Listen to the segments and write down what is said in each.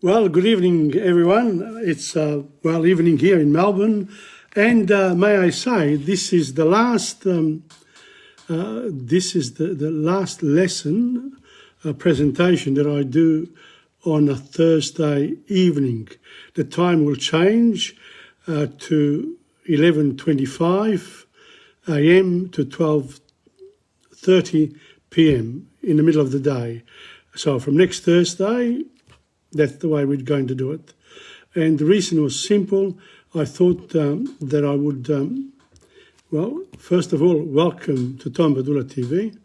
Well, good evening, everyone. It's evening here in Melbourne, and may I say, this is the last. This is the last lesson presentation that I do on a Thursday evening. The time will change to 11:25 a.m. to 12:30 p.m. in the middle of the day. So from next Thursday, that's the way we're going to do it. And the reason was simple. I thought that I would, first of all, welcome to TomPadulaTV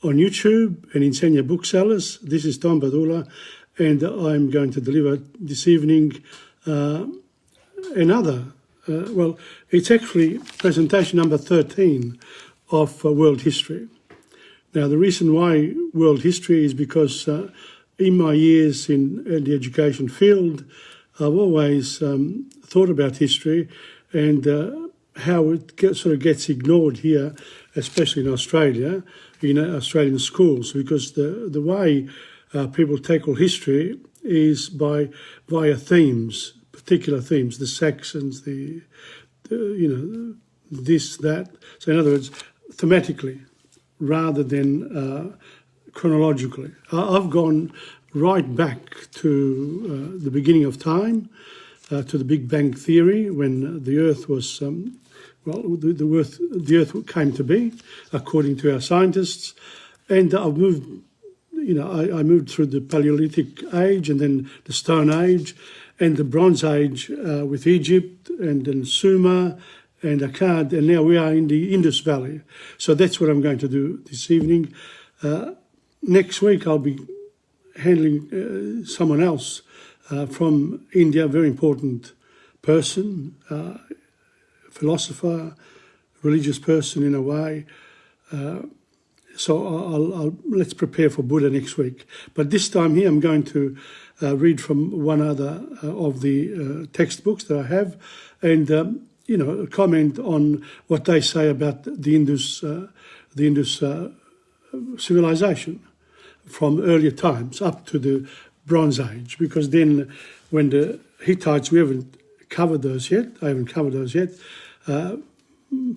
on YouTube and Insegna Booksellers. This is Tom Padula, and I'm going to deliver this evening it's actually presentation number 13 of world history. Now, the reason why world history is because in my years in the education field, I've always thought about history and how it sort of gets ignored here, especially in Australia, in Australian schools, because the way people tackle history is via themes, particular themes, the Saxons, this, that. So in other words, thematically, rather than chronologically. I've gone right back to the beginning of time, to the Big Bang Theory, when the Earth was, the Earth came to be, according to our scientists. And I've moved, I moved through the Paleolithic Age and then the Stone Age and the Bronze Age with Egypt and then Sumer and Akkad, and now we are in the Indus Valley. So that's what I'm going to do this evening. Next week I'll be handling someone else from India, a very important person, philosopher, religious person in a way. So let's prepare for Buddha next week. But this time here I'm going to read from one other of the textbooks that I have and comment on what they say about the Indus Civilization from earlier times up to the Bronze Age, because then when the Hittites, we haven't covered those yet,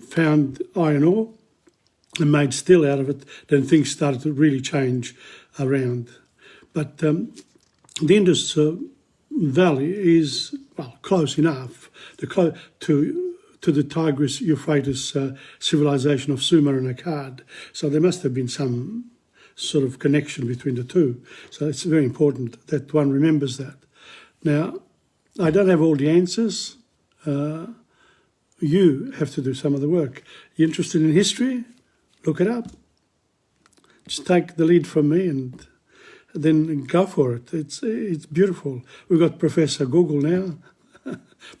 found iron ore and made steel out of it, then things started to really change around. But the Indus Valley is, close enough to the Tigris-Euphrates civilization of Sumer and Akkad. So there must have been some sort of connection between the two. So it's very important that one remembers that. Now, I don't have all the answers. You have to do some of the work. You're interested in history? Look it up. Just take the lead from me and then go for it. It's beautiful. We've got Professor Google now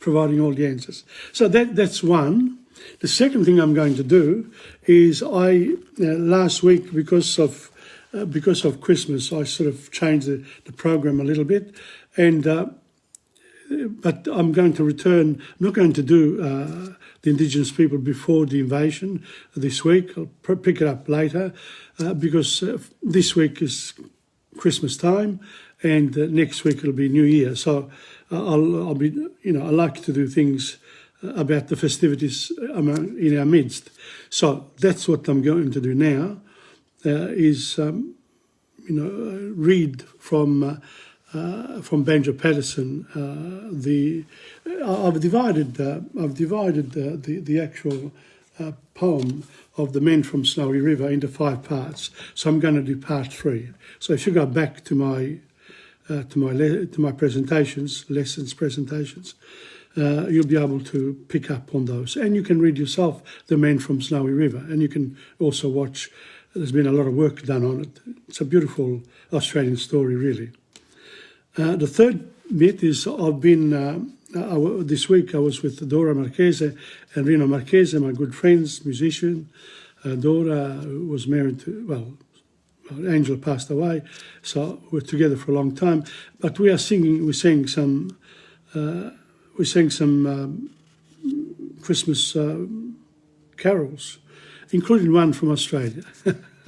providing all the answers. So that's one. The second thing I'm going to do is last week, because of Christmas, I sort of changed the program a little bit, and but I'm going to return. I'm not going to do the Indigenous people before the invasion this week. I'll pick it up later because this week is Christmas time, and next week it'll be New Year. So I'll be, I like to do things about the festivities in our midst. So that's what I'm going to do now. Is read from Banjo Patterson. I've divided the actual poem of the Men from Snowy River into 5 parts. So I'm going to do part 3. So if you go back to my presentations, you'll be able to pick up on those, and you can read yourself The Men from Snowy River, and you can also watch. There's been a lot of work done on it. It's a beautiful Australian story, really. The third bit is I've been, this week I was with Dora Marchese and Rino Marchese, my good friends, musician. Dora was married to, Angela passed away, so we're together for a long time. But we sang some Christmas carols, including one from Australia.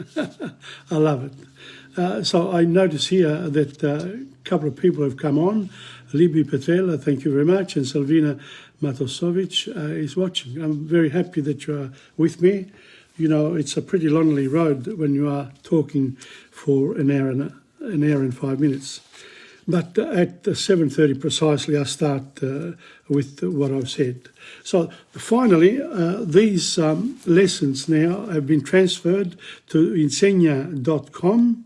I love it. So I notice here that a couple of people have come on. Libby Petrella, thank you very much, and Salvina Matosovic is watching. I'm very happy that you are with me. You know, it's a pretty lonely road when you are talking for an hour and 5 minutes. But at 7:30 precisely, I start with what I've said. So finally, these lessons now have been transferred to Insegna.com.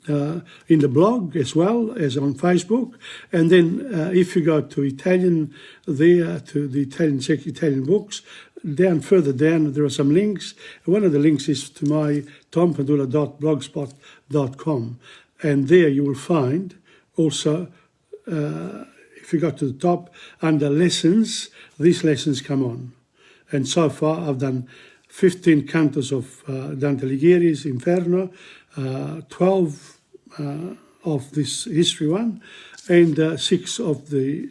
In the blog as well as on Facebook, and then if you go to Italian there, to the Italian books, further down there are some links. One of the links is to my TomPadula.blogspot.com, and there you will find also, if you go to the top, under lessons, these lessons come on. And so far I've done 15 cantos of Dante Alighieri's Inferno, 12 of this history one, and 6 of the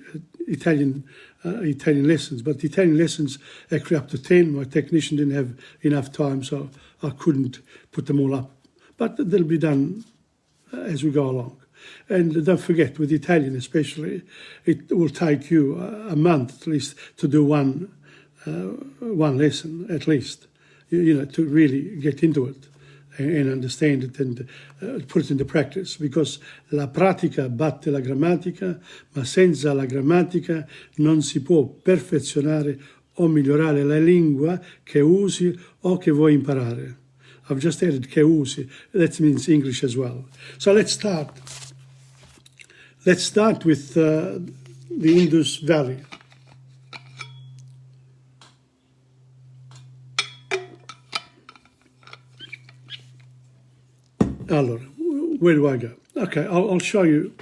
Italian lessons. But the Italian lessons actually up to 10. My technician didn't have enough time, so I couldn't put them all up. But they'll be done as we go along. And don't forget, with Italian especially, it will take you a month at least to do one lesson at least, you know, to really get into it and understand it and put it into practice, because la pratica batte la grammatica, ma senza la grammatica non si può perfezionare o migliorare la lingua che usi o che vuoi imparare. I've just added che usi, that means English as well. So let's start. Let's start with the Indus Valley. Allora, where do I go? Okay, I'll show you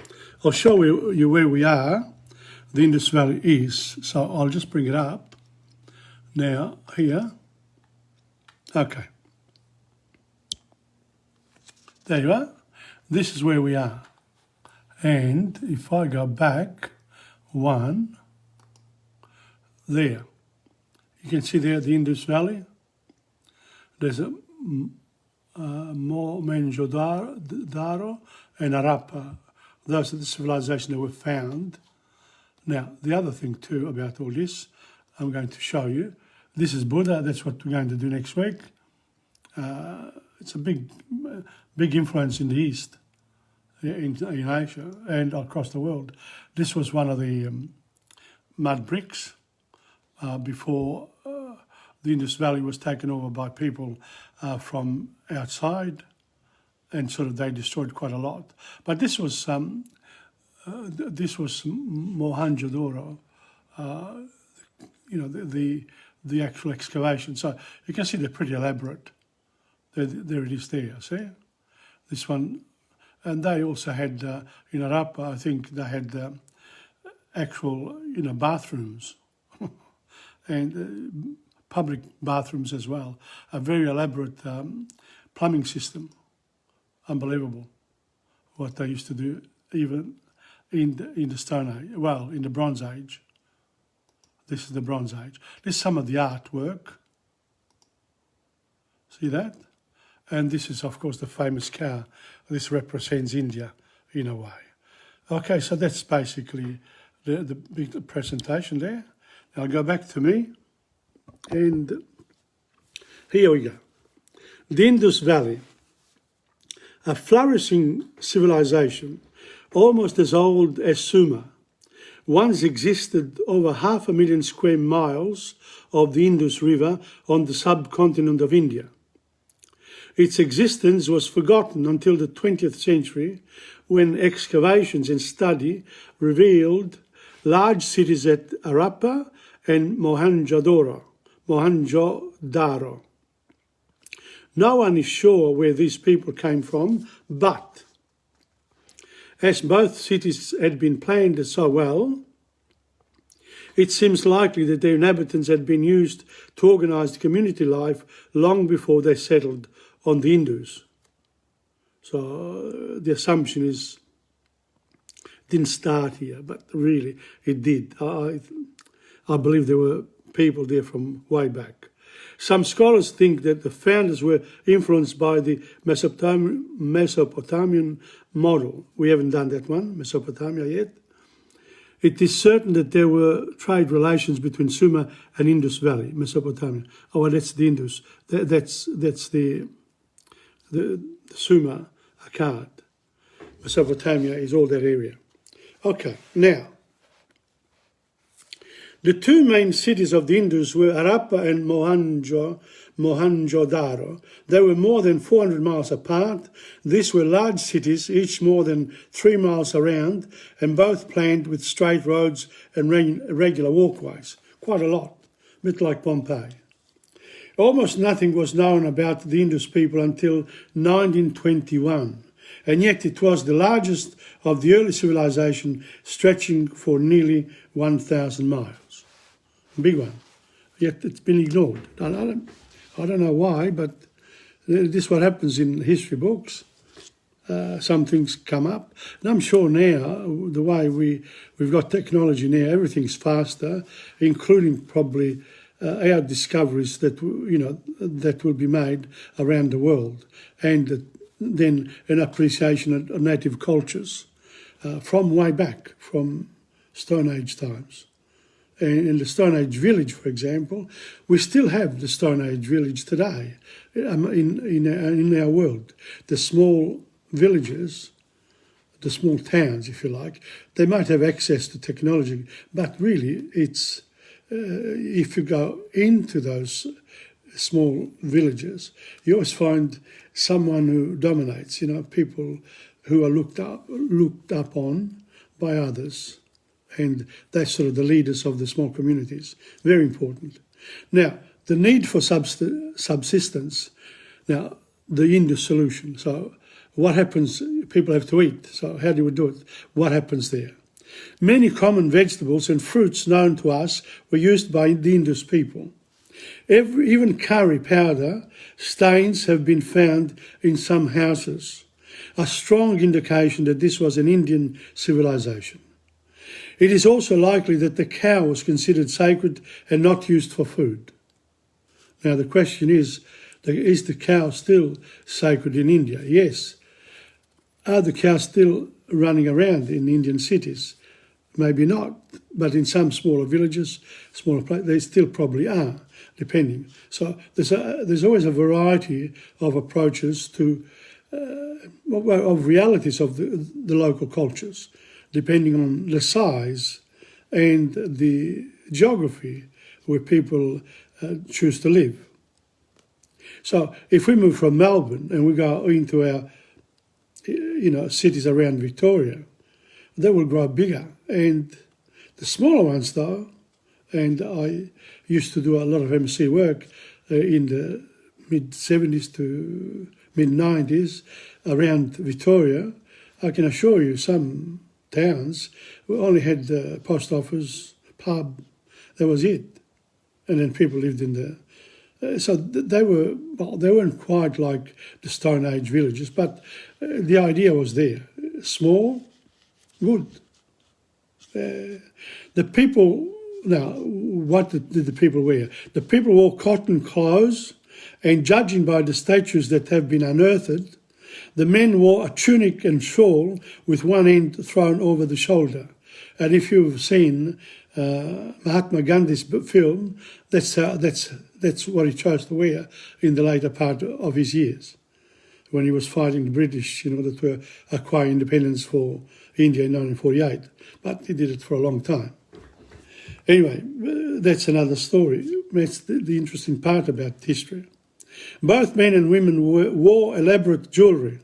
where we are. The Indus Valley is. So I'll just bring it up now here. Okay. There you are. This is where we are. And if I go back one, there. You can see there the Indus Valley. There's a Mohenjo-daro and Harappa. Those are the civilizations that were found. Now, the other thing too about all this, I'm going to show you. This is Buddha. That's what we're going to do next week. It's a big influence in the East, in Asia and across the world. This was one of the mud bricks before the Indus Valley was taken over by people from outside, and sort of they destroyed quite a lot. But this was Mohenjo-daro, you know, the actual excavation. So you can see they're pretty elaborate. There it is there, see? This one, and they also had, in Harappa, I think they had actual, you know, bathrooms and public bathrooms as well. A very elaborate plumbing system. Unbelievable what they used to do even in the Stone Age, well, in the Bronze Age. This is the Bronze Age. This is some of the artwork. See that? And this is, of course, the famous cow. This represents India in a way. Okay, so that's basically the big presentation there. Now I'll go back to me. And here we go. The Indus Valley, a flourishing civilization almost as old as Sumer, once existed over 500,000 square miles of the Indus River on the subcontinent of India. Its existence was forgotten until the 20th century, when excavations and study revealed large cities at Harappa and Mohenjo-daro. No one is sure where these people came from, but as both cities had been planned so well, it seems likely that their inhabitants had been used to organise community life long before they settled on the Indus. So the assumption is it didn't start here, but really it did. I believe there were people there from way back. Some scholars think that the founders were influenced by the Mesopotamian model. We haven't done that one, Mesopotamia, yet. It is certain that there were trade relations between Sumer and Indus Valley, Mesopotamia. Oh, well, that's the Indus. That's the Sumer Akkad. Mesopotamia is all that area. Okay, now, the two main cities of the Indus were Harappa and Mohenjo-daro. They were more than 400 miles apart. These were large cities, each more than 3 miles around, and both planned with straight roads and regular walkways. Quite a lot, a bit like Pompeii. Almost nothing was known about the Indus people until 1921, and yet it was the largest of the early civilization, stretching for nearly 1,000 miles. Big one. Yet it's been ignored. I don't know why, but this is what happens in history books. Some things come up. And I'm sure now, the way we've got technology now, everything's faster, including probably our discoveries that, that will be made around the world. And then an appreciation of native cultures from way back, from Stone Age times. In the Stone Age village, for example, we still have the Stone Age village today in our world. The small villages, the small towns, if you like, they might have access to technology, but really it's, if you go into those small villages, you always find someone who dominates, people who are looked up on by others. And they're sort of the leaders of the small communities. Very important. Now, the need for subsistence. Now, the Indus solution. So what happens? People have to eat. So how do we do it? What happens there? Many common vegetables and fruits known to us were used by the Indus people. Even curry powder stains have been found in some houses, a strong indication that this was an Indian civilization. It is also likely that the cow was considered sacred and not used for food. Now the question is the cow still sacred in India? Yes. Are the cows still running around in Indian cities? Maybe not, but in some smaller villages, smaller places, they still probably are, depending. So there's always a variety of approaches to, of realities of the local cultures, depending on the size and the geography where people choose to live. So if we move from Melbourne and we go into our, cities around Victoria, they will grow bigger. And the smaller ones though, and I used to do a lot of MC work in the mid-70s to mid-90s around Victoria, I can assure you some towns, we only had the post office, pub, that was it. And then people lived in the... so they weren't quite like the Stone Age villages, but the idea was there. Small, good. The people... Now, what did the people wear? The people wore cotton clothes, and judging by the statues that have been unearthed, the men wore a tunic and shawl with one end thrown over the shoulder. And if you've seen Mahatma Gandhi's film, that's what he chose to wear in the later part of his years, when he was fighting the British in order to acquire independence for India in 1948. But he did it for a long time. Anyway, that's another story. That's the interesting part about history. Both men and women wore elaborate jewellery.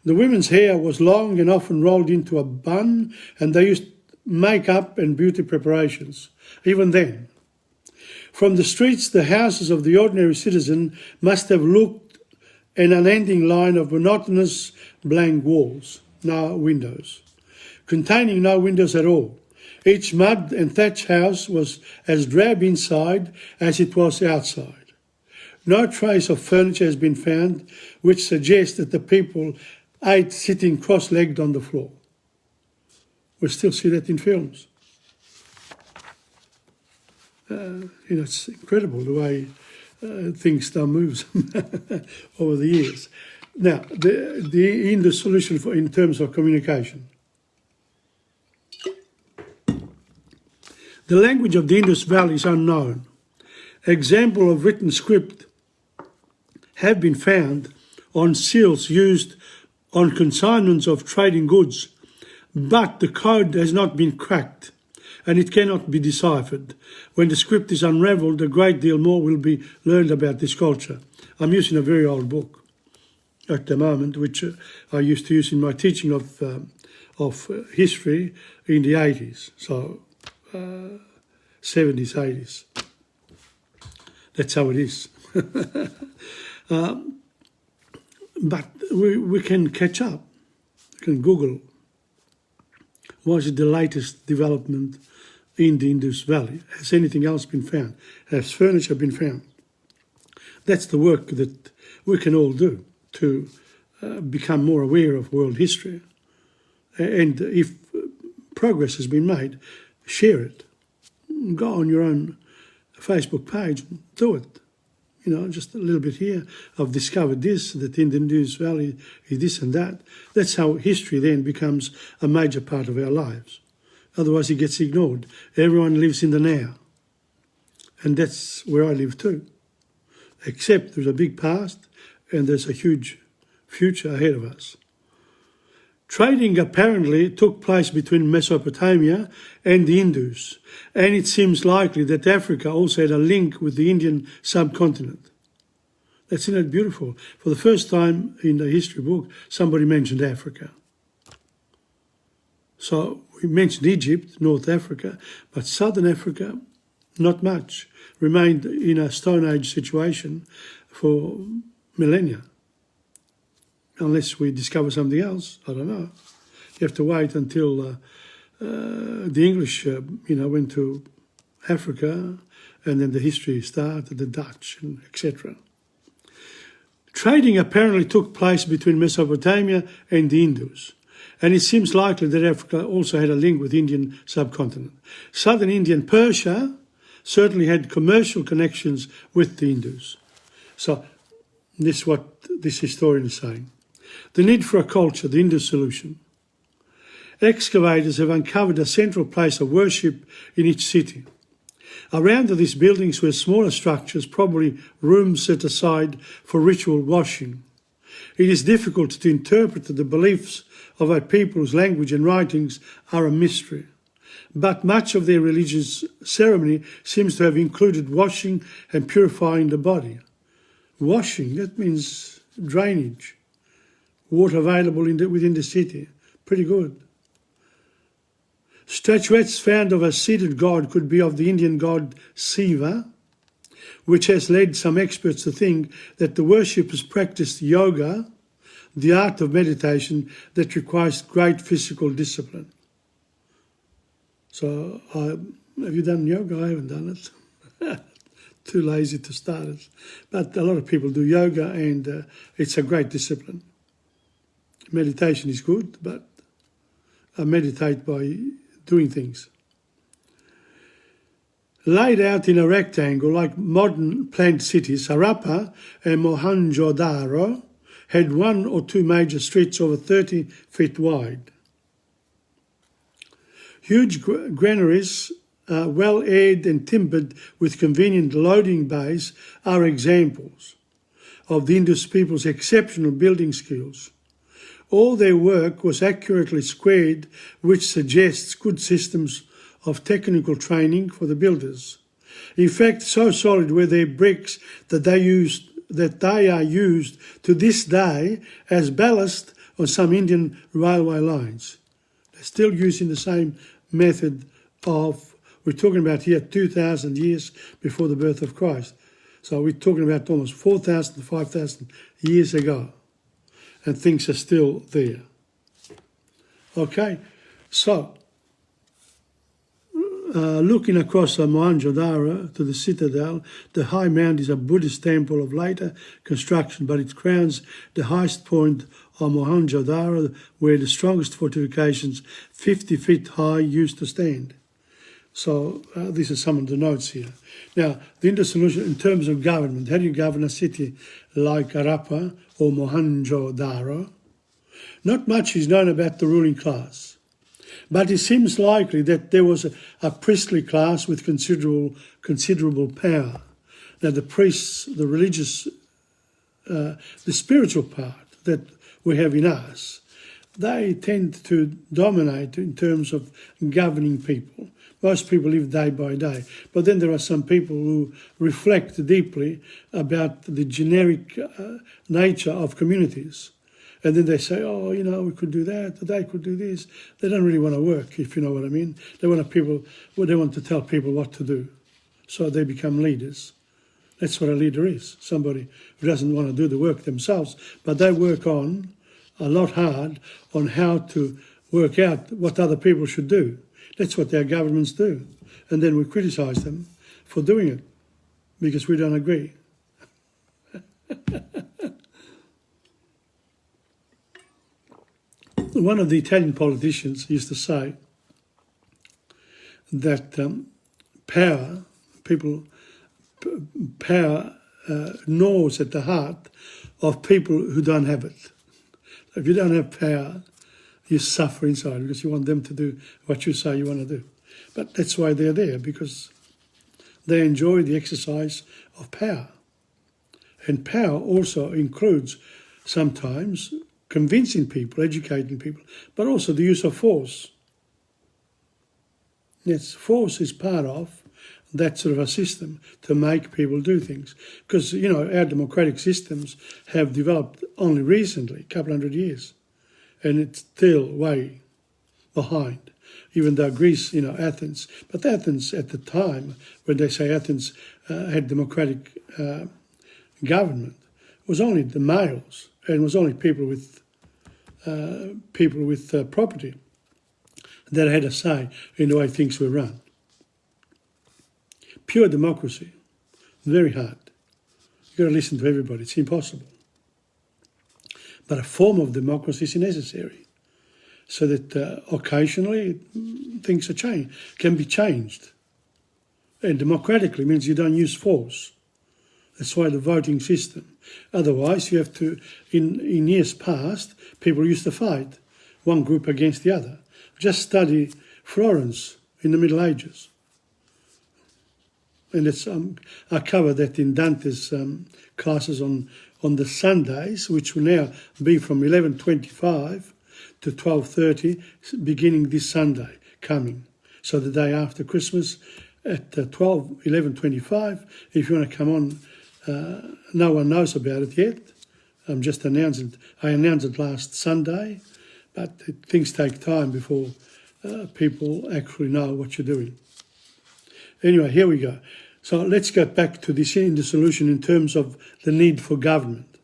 The women's hair was long and often rolled into a bun, and they used makeup and beauty preparations, even then. From the streets, the houses of the ordinary citizen must have looked an unending line of monotonous blank walls, no windows, containing no windows at all. Each mud and thatch house was as drab inside as it was outside. No trace of furniture has been found, which suggests that the people ate sitting cross-legged on the floor. We still see that in films. it's incredible the way things still moves over the years. Now, the Indus solution in terms of communication. The language of the Indus Valley is unknown. Example of written script have been found on seals used on consignments of trading goods, but the code has not been cracked and it cannot be deciphered. When the script is unravelled, a great deal more will be learned about this culture. I'm using a very old book at the moment, which I used to use in my teaching of history in the 80s, so 70s, 80s. That's how it is. But we can catch up. We can Google what is the latest development in the Indus Valley. Has anything else been found? Has furniture been found? That's the work that we can all do to become more aware of world history. And if progress has been made, share it. Go on your own Facebook page, do it. Just a little bit here. I've discovered this, that in the Indus Valley is this and that. That's how history then becomes a major part of our lives. Otherwise it gets ignored. Everyone lives in the now. And that's where I live too. Except there's a big past and there's a huge future ahead of us. Trading apparently took place between Mesopotamia and the Indus, and it seems likely that Africa also had a link with the Indian subcontinent. Isn't that beautiful? For the first time in the history book, somebody mentioned Africa. So we mentioned Egypt, North Africa, but Southern Africa, not much, remained in a Stone Age situation for millennia. Unless we discover something else, I don't know. You have to wait until the English, went to Africa, and then the history started, the Dutch, and etc. Trading apparently took place between Mesopotamia and the Indus, and it seems likely that Africa also had a link with the Indian subcontinent. Southern India and Persia certainly had commercial connections with the Indus. So this is what this historian is saying. The need for a culture, the Indus solution. Excavators have uncovered a central place of worship in each city. Around these buildings were smaller structures, probably rooms set aside for ritual washing. It is difficult to interpret the beliefs of a people whose language and writings are a mystery. But much of their religious ceremony seems to have included washing and purifying the body. Washing, that means drainage. Water available within the city. Pretty good. Statuettes found of a seated god could be of the Indian god Shiva, which has led some experts to think that the worshippers practiced yoga, the art of meditation that requires great physical discipline. So, have you done yoga? I haven't done it. Too lazy to start it. But a lot of people do yoga, and it's a great discipline. Meditation is good, but I meditate by doing things. Laid out in a rectangle like modern planned cities, Harappa and Mohenjo-daro had one or two major streets over 30 feet wide. Huge granaries, well aired and timbered with convenient loading bays, are examples of the Indus people's exceptional building skills. All their work was accurately squared, which suggests good systems of technical training for the builders. In fact, so solid were their bricks that they are used to this day as ballast on some Indian railway lines. They're still using the same method of, we're talking about here 2,000 years before the birth of Christ. So we're talking about almost 4,000 to 5,000 years ago. And things are still there. Okay, so looking across Mohenjo-daro to the citadel, the high mount is a Buddhist temple of later construction, but it crowns the highest point of Mohenjo-daro, where the strongest fortifications, 50 feet high, used to stand. So these are some of the notes here. Now, the Indus solution in terms of government, how do you govern a city like Harappa or Mohenjo-daro? Not much is known about the ruling class, but it seems likely that there was a priestly class with considerable power. Now, the priests, the religious, the spiritual part that we have in us, they tend to dominate in terms of governing people. Most people live day by day. But then there are some people who reflect deeply about the generic nature of communities. And then they say, oh, you know, we could do that, they could do this. They don't really want to work, if you know what I mean. They want to tell people what to do. So they become leaders. That's what a leader is, somebody who doesn't want to do the work themselves, but they work on a lot hard on how to work out what other people should do. That's what our governments do. And then we criticise them for doing it because we don't agree. One of the Italian politicians used to say that power gnaws at the heart of people who don't have it. If you don't have power, you suffer inside because you want them to do what you say you want to do. But that's why they're there, because they enjoy the exercise of power. And power also includes sometimes convincing people, educating people, but also the use of force. Yes, force is part of that sort of a system to make people do things. Because, you know, our democratic systems have developed only recently, a couple hundred years, and it's still way behind, even though Greece, you know, Athens. But Athens at the time, when they say Athens had democratic government, was only the males, and was only people with property that had a say in the way things were run. Pure democracy, very hard. You've got to listen to everybody, it's impossible. But a form of democracy is necessary, so that occasionally things can be changed. And democratically means you don't use force. That's why the voting system. Otherwise, you have to, in years past, people used to fight, one group against the other. Just study Florence in the Middle Ages. And it's I cover that in Dante's classes on the Sundays, which will now be from 11:25 to 12:30, beginning this Sunday coming. So the day after Christmas at 11:25, if you want to come on, no one knows about it yet. I'm just announcing. I announced it last Sunday, but things take time before people actually know what you're doing. Anyway, here we go. So let's get back to this Indus solution in terms of the need for government.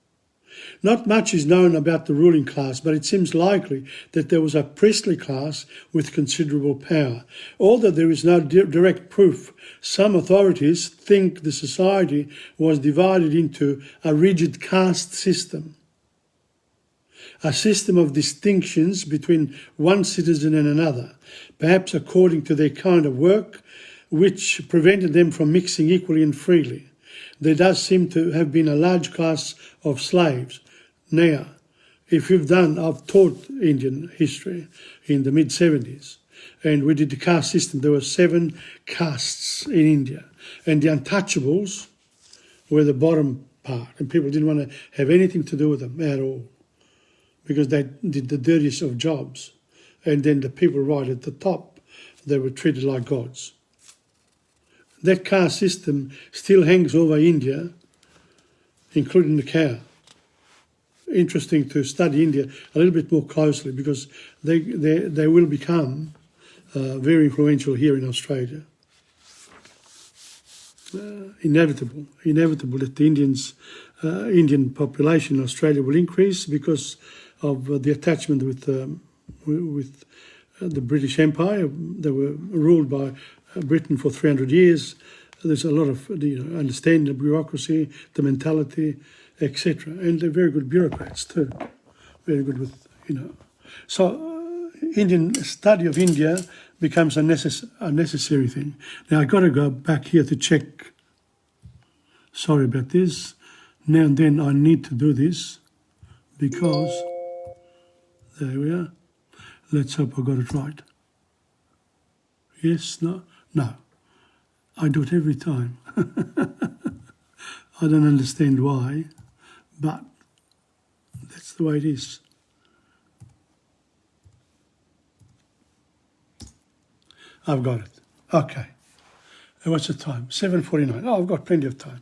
Not much is known about the ruling class, but it seems likely that there was a priestly class with considerable power. Although there is no direct proof, some authorities think the society was divided into a rigid caste system, a system of distinctions between one citizen and another, perhaps according to their kind of work, which prevented them from mixing equally and freely. There does seem to have been a large class of slaves. Now, I've taught Indian history in the mid-70s, and we did the caste system. There were 7 castes in India, and the untouchables were the bottom part, and people didn't want to have anything to do with them at all, because they did the dirtiest of jobs. And then the people right at the top, they were treated like gods. That caste system still hangs over India, including the cow. Interesting to study India a little bit more closely, because they will become very influential here in Australia. Inevitable that the Indian population in Australia will increase because of the attachment with the British Empire. They were ruled by Britain for 300 years. There's a lot of understanding the bureaucracy, the mentality, etc. And they're very good bureaucrats too. Very good with, So Indian study of India becomes a necessary thing. Now I've got to go back here to check. Sorry about this. Now and then I need to do this because, there we are. Let's hope I got it right. Yes, no, no. I do it every time. I don't understand why, but that's the way it is. I've got it. Okay. And what's the time? 7:49. Oh, I've got plenty of time.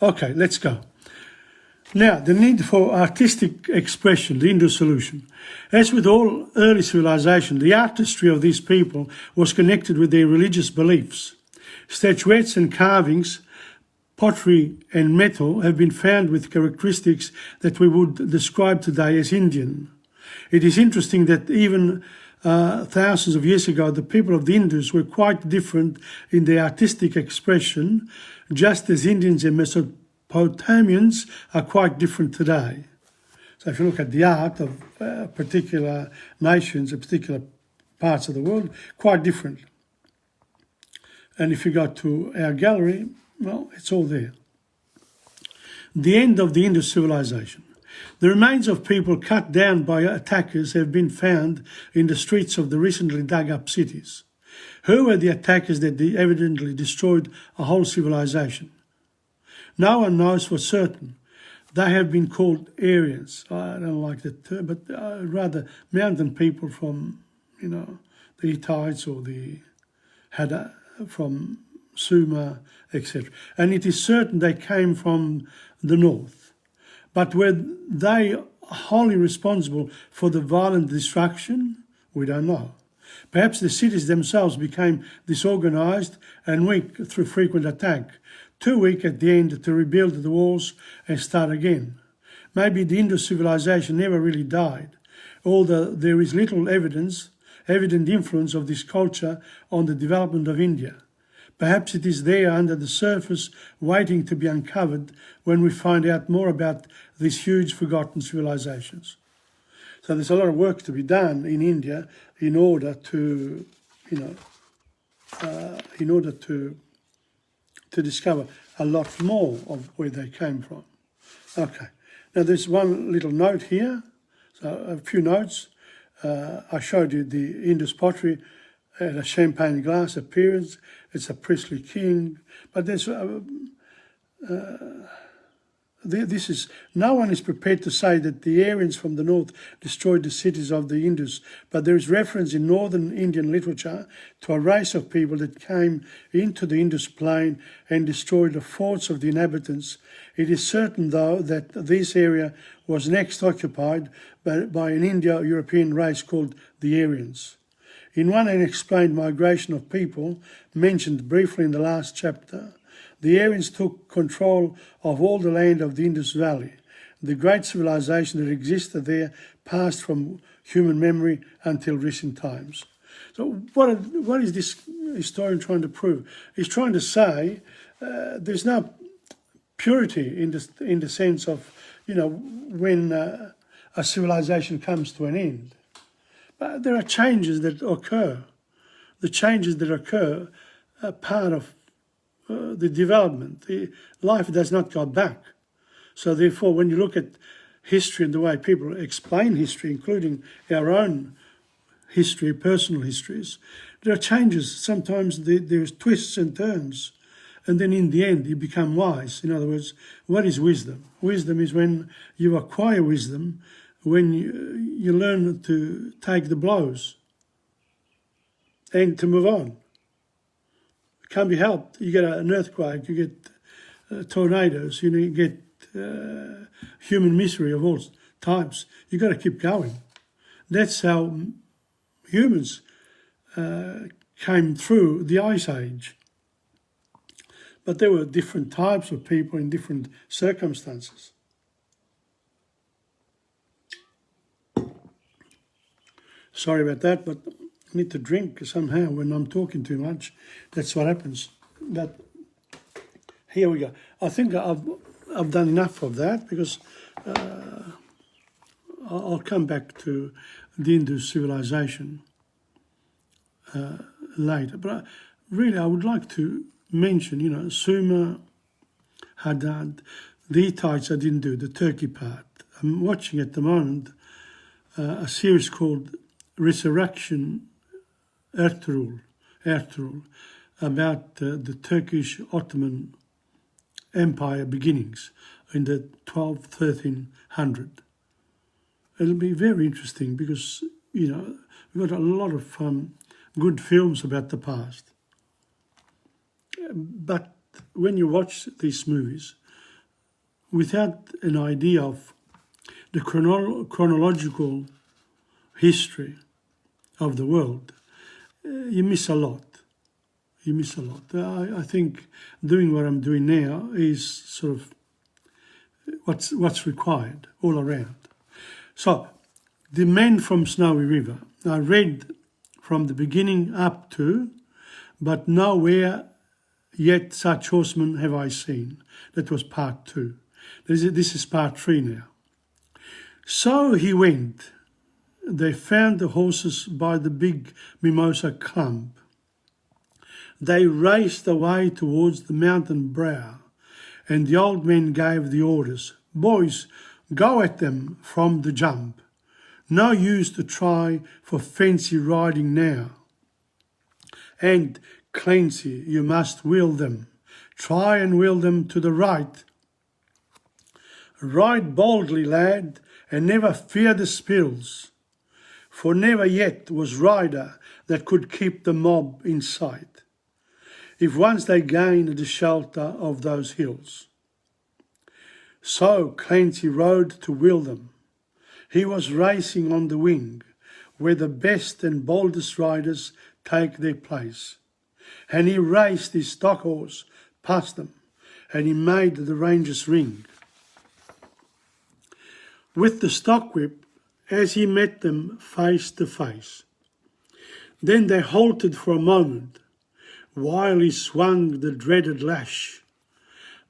Okay, let's go. Now, the need for artistic expression, the Indus solution. As with all early civilization, the artistry of these people was connected with their religious beliefs. Statuettes and carvings, pottery and metal have been found with characteristics that we would describe today as Indian. It is interesting that even thousands of years ago, the people of the Indus were quite different in their artistic expression, just as Indians and Mesopotamians are quite different today. So if you look at the art of particular nations, or particular parts of the world, quite different. And if you go to our gallery, well, it's all there. The end of the Indus Civilization. The remains of people cut down by attackers have been found in the streets of the recently dug up cities. Who were the attackers that evidently destroyed a whole civilization? No one knows for certain. They have been called Aryans. I don't like that term, but rather mountain people from, the Hittites or the Hadda, from Sumer, etc. And it is certain they came from the north. But were they wholly responsible for the violent destruction? We don't know. Perhaps the cities themselves became disorganised and weak through frequent attack, too weak at the end to rebuild the walls and start again. Maybe the Indus civilization never really died, although there is little evident influence of this culture on the development of India. Perhaps it is there under the surface waiting to be uncovered when we find out more about these huge forgotten civilizations. So there's a lot of work to be done in India in order to, to discover a lot more of where they came from. Okay, now there's one little note here, so a few notes. I showed you the Indus pottery at a champagne glass appearance. It's a priestly king, but there's no one is prepared to say that the Aryans from the north destroyed the cities of the Indus, but there is reference in northern Indian literature to a race of people that came into the Indus plain and destroyed the forts of the inhabitants. It is certain, though, that this area was next occupied by an Indo-European race called the Aryans. In one unexplained migration of people, mentioned briefly in the last chapter, the Aryans took control of all the land of the Indus Valley. The great civilization that existed there passed from human memory until recent times. So what is this historian trying to prove? He's trying to say there's no purity in the sense of, when a civilization comes to an end. But there are changes that occur. The changes that occur are part of the development. Life does not go back. So therefore, when you look at history and the way people explain history, including our own history, personal histories, there are changes. Sometimes there's twists and turns. And then in the end, you become wise. In other words, what is wisdom? Wisdom is when you acquire wisdom, when you learn to take the blows and to move on. It can't be helped. You get an earthquake, you get tornadoes, you get human misery of all types. You've got to keep going. That's how humans came through the Ice Age. But there were different types of people in different circumstances. Sorry about that, but I need to drink somehow when I'm talking too much. That's what happens. But here we go. I think I've done enough of that because I'll come back to the Indus civilization later. But really, I would like to mention, you know, Sumer, Hadad, the Hittites I didn't do, the Turkey part. I'm watching at the moment a series called Resurrection Ertuğrul, about the Turkish Ottoman Empire beginnings in the 1300. It'll be very interesting because, you know, we've got a lot of good films about the past. But when you watch these movies, without an idea of the chronological history of the world, you miss a lot. You miss a lot. I think doing what I'm doing now is sort of what's required all around. So, the men from Snowy River, I read from the beginning up to, but nowhere yet such horsemen have I seen. That was part 2. This is part 3 now. So he went. They found the horses by the big mimosa clump. They raced away towards the mountain brow, and the old men gave the orders, "Boys, go at them from the jump. No use to try for fancy riding now. And Clancy, you must wheel them. Try and wheel them to the right. Ride boldly, lad, and never fear the spills, for never yet was rider that could keep the mob in sight, if once they gained the shelter of those hills." So Clancy rode to wheel them. He was racing on the wing, where the best and boldest riders take their place. And he raced his stock horse past them, and he made the rangers ring with the stock whip as he met them face to face. Then they halted for a moment, while he swung the dreaded lash.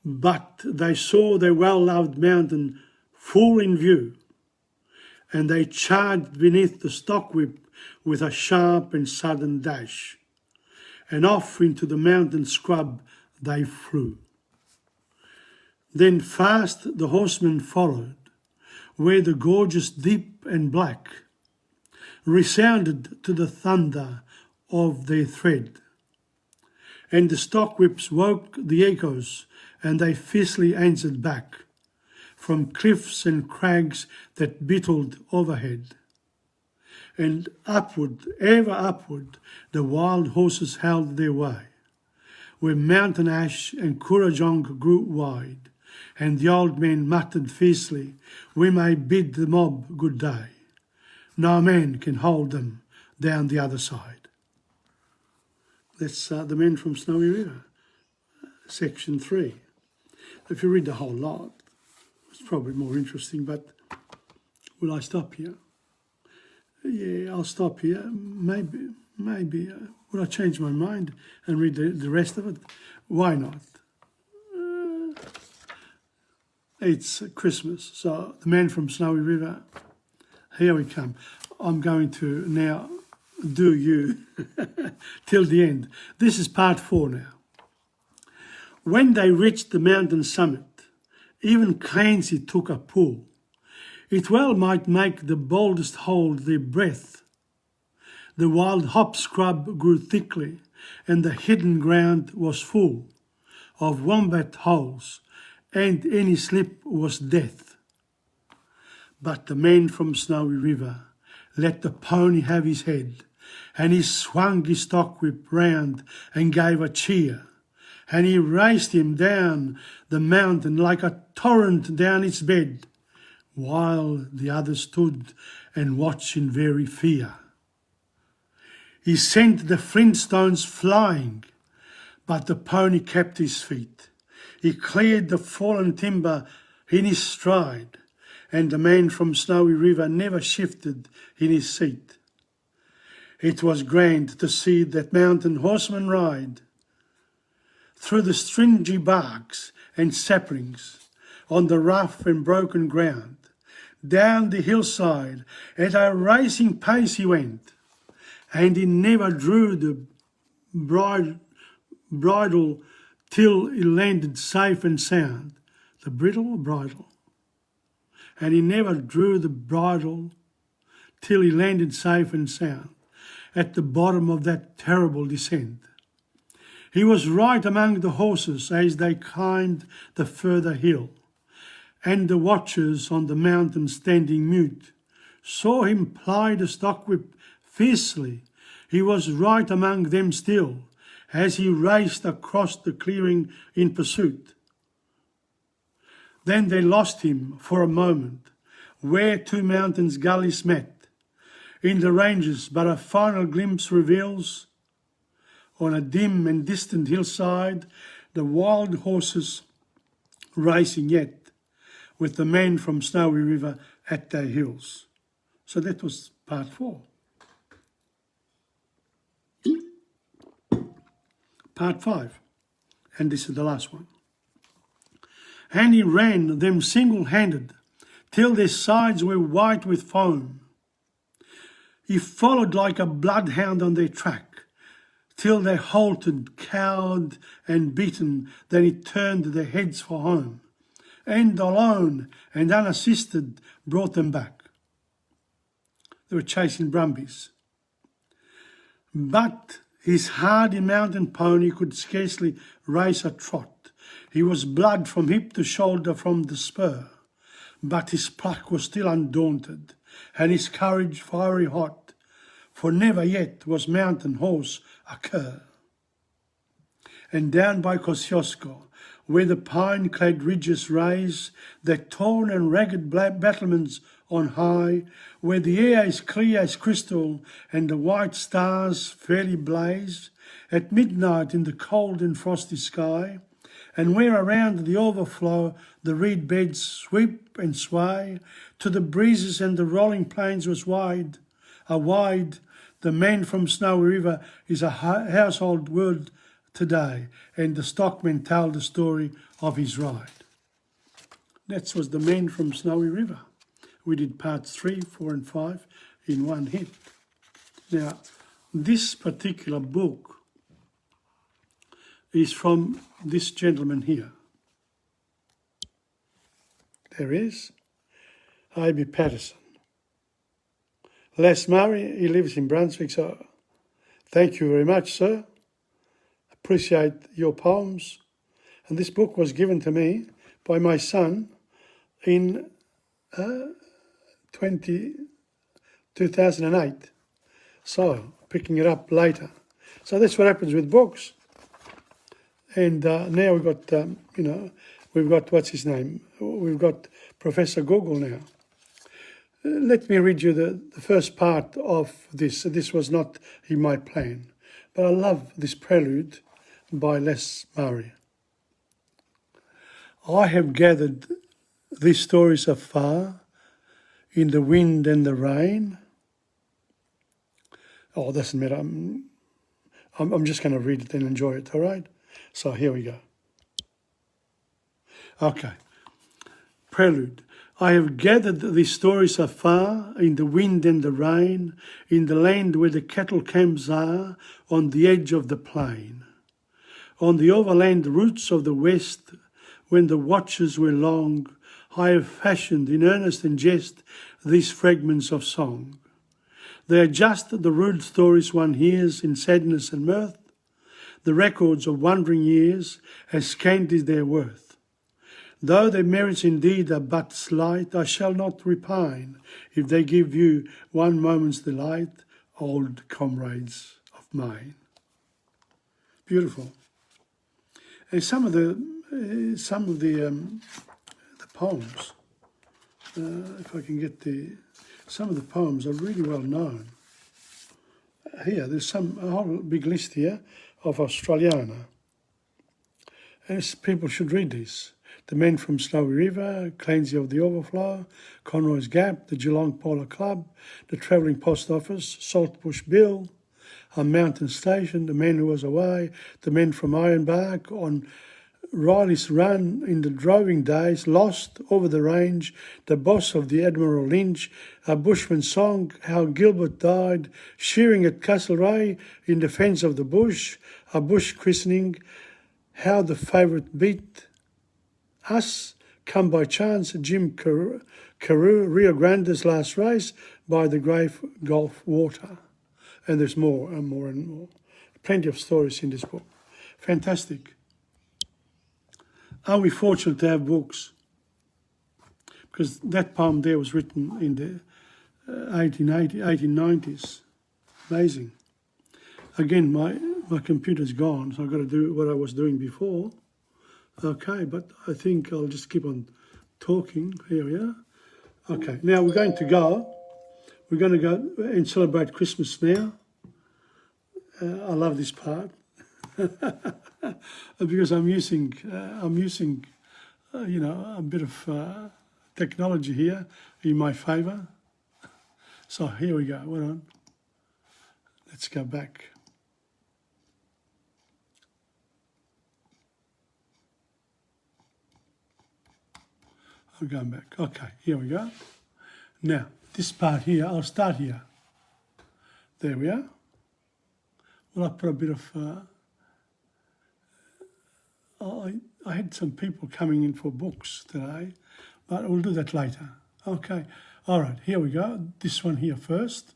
But they saw their well-loved mountain full in view, and they charged beneath the stock whip with a sharp and sudden dash, and off into the mountain scrub they flew. Then fast the horsemen followed, where the gorges deep and black resounded to the thunder of their tread, and the stock whips woke the echoes, and they fiercely answered back from cliffs and crags that bittled overhead. And upward, ever upward, the wild horses held their way, where mountain ash and kurrajong grew wide, and the old men muttered fiercely, "We may bid the mob good day. No man can hold them down the other side." That's the men from Snowy River, section 3. If you read the whole lot, it's probably more interesting, but will I stop here? Yeah, I'll stop here. Maybe will I change my mind and read the rest of it? Why not? It's Christmas, so the man from Snowy River, here we come. I'm going to now do you till the end. This is part 4 now. When they reached the mountain summit, even Clancy took a pull. It well might make the boldest hold their breath. The wild hop scrub grew thickly, and the hidden ground was full of wombat holes, and any slip was death. But the man from Snowy River let the pony have his head, and he swung his stock whip round and gave a cheer, and he raced him down the mountain like a torrent down its bed, while the others stood and watched in very fear. He sent the flintstones flying, but the pony kept his feet. He cleared the fallen timber in his stride, and the man from Snowy River never shifted in his seat. It was grand to see that mountain horseman ride through the stringy barks and saplings on the rough and broken ground. Down the hillside at a racing pace he went, and he never drew the bridle till he landed safe and sound. The bridle. And he never drew the bridle till he landed safe and sound at the bottom of that terrible descent. He was right among the horses as they climbed the further hill, and the watchers on the mountain standing mute saw him ply the stockwhip fiercely. He was right among them still, as he raced across the clearing in pursuit. Then they lost him for a moment, where two mountains' gullies met. In the ranges but a final glimpse reveals, on a dim and distant hillside, the wild horses racing yet, with the men from Snowy River at their heels. So that was part 4. Part 5, and this is the last one. And he ran them single-handed, till their sides were white with foam. He followed like a bloodhound on their track, till they halted, cowed and beaten. Then he turned their heads for home, and alone and unassisted brought them back. They were chasing brumbies. But his hardy mountain pony could scarcely race a trot. He was blood from hip to shoulder from the spur, but his pluck was still undaunted, and his courage fiery hot, for never yet was mountain horse a cur. And down by Kosciuszko, where the pine-clad ridges raise their torn and ragged battlements on high, where the air is clear as crystal and the white stars fairly blaze at midnight in the cold and frosty sky, and where around the overflow the reed beds sweep and sway to the breezes and the rolling plains was wide, the man from Snowy River is a household word today, and the stockmen tell the story of his ride. That was the man from Snowy River. We did parts 3, 4 and 5 in one hit. Now, this particular book is from this gentleman here. There is I.B. Patterson. Les Murray, he lives in Brunswick, so thank you very much, sir. Appreciate your poems. And this book was given to me by my son in 2008. So, picking it up later. So that's what happens with books. And now we've got, we've got, what's his name? We've got Professor Google now. Let me read you the first part of this. This was not in my plan, but I love this prelude by Les Murray. I have gathered these stories afar in the wind and the rain. Oh, it doesn't matter. I'm just going to read it and enjoy it, all right? So here we go. Okay. Prelude. I have gathered these stories afar in the wind and the rain, in the land where the cattle camps are, on the edge of the plain, on the overland routes of the west, when the watches were long, I have fashioned in earnest and jest these fragments of song. They are just the rude stories one hears in sadness and mirth, the records of wandering years, as scant is their worth. Though their merits indeed are but slight, I shall not repine if they give you one moment's delight, old comrades of mine. Beautiful. And some of the poems, if I can get some of the poems are really well known. Here, there's a whole big list here of Australiana. And people should read this. The Men from Snowy River, Clancy of the Overflow, Conroy's Gap, the Geelong Polo Club, the Travelling Post Office, Saltbush Bill, A Mountain Station, The Man Who Was Away, The Men from Ironbark, on Riley's Run in the droving days, Lost, Over the Range, The Boss of the Admiral Lynch, A Bushman's Song, How Gilbert Died, Shearing at Castlereagh, In Defence of the Bush, A Bush Christening, How the Favourite Beat Us, Come by Chance, Jim Carew, Rio Grande's Last Race, By the Great Gulf Water. And there's more and more and more. Plenty of stories in this book. Fantastic. Are we fortunate to have books? Because that poem there was written in the 1890s. Amazing. Again, my computer's gone, so I've got to do what I was doing before. Okay, but I think I'll just keep on talking. Here we are. Okay, now we're going to go. We're going to go and celebrate Christmas now. I love this part. Because I'm using you know, a bit of technology here in my favour. So here we go. Hold on. Let's go back. I'm going back. Okay, here we go. Now, this part here, I'll start here. There we are. Well, I put a bit of... I had some people coming in for books today, but we'll do that later. Okay, all right, here we go. This one here first.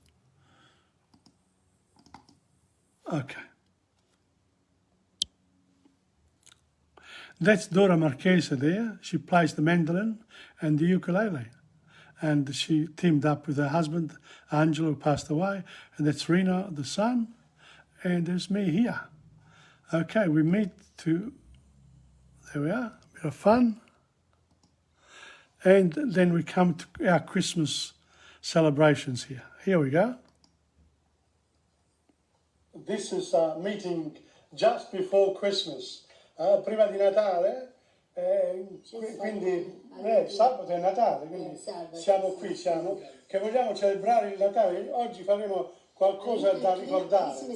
Okay. That's Dora Marchesa there. She plays the mandolin and the ukulele. And she teamed up with her husband, Angelo, who passed away. And that's Reno, the son. And there's me here. Okay, we meet to... There we are, a bit of fun. And then we come to our Christmas celebrations here. Here we go. This is a meeting just before Christmas, prima di Natale, quindi sabato è Natale, quindi siamo qui, che vogliamo celebrare il Natale. Oggi faremo qualcosa da ricordare.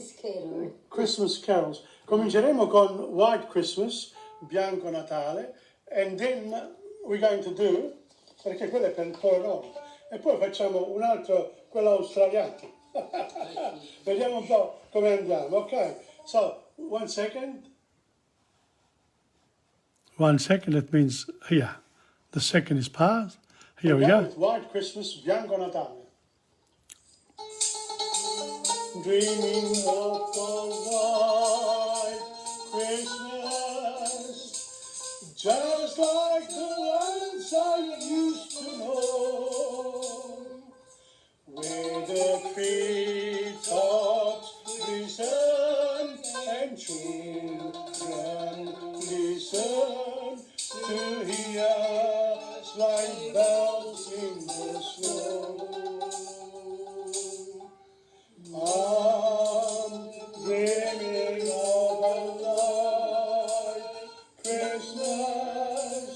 Christmas carols. Cominceremo con White Christmas, Bianco Natale, and then we're going to do, perché quello è per il Polo Nord, e poi facciamo un altro, quello australiano. Vediamo un po' come andiamo, ok? So, 1 second. 1 second, that means here. The second is past. Here we go. With White Christmas, Bianco Natale. Dreaming of the white Christmas, just like the ones I used to know, where the treetops glisten and children listen to hear sleigh bells in the snow. I'm dreaming of a white Christmas,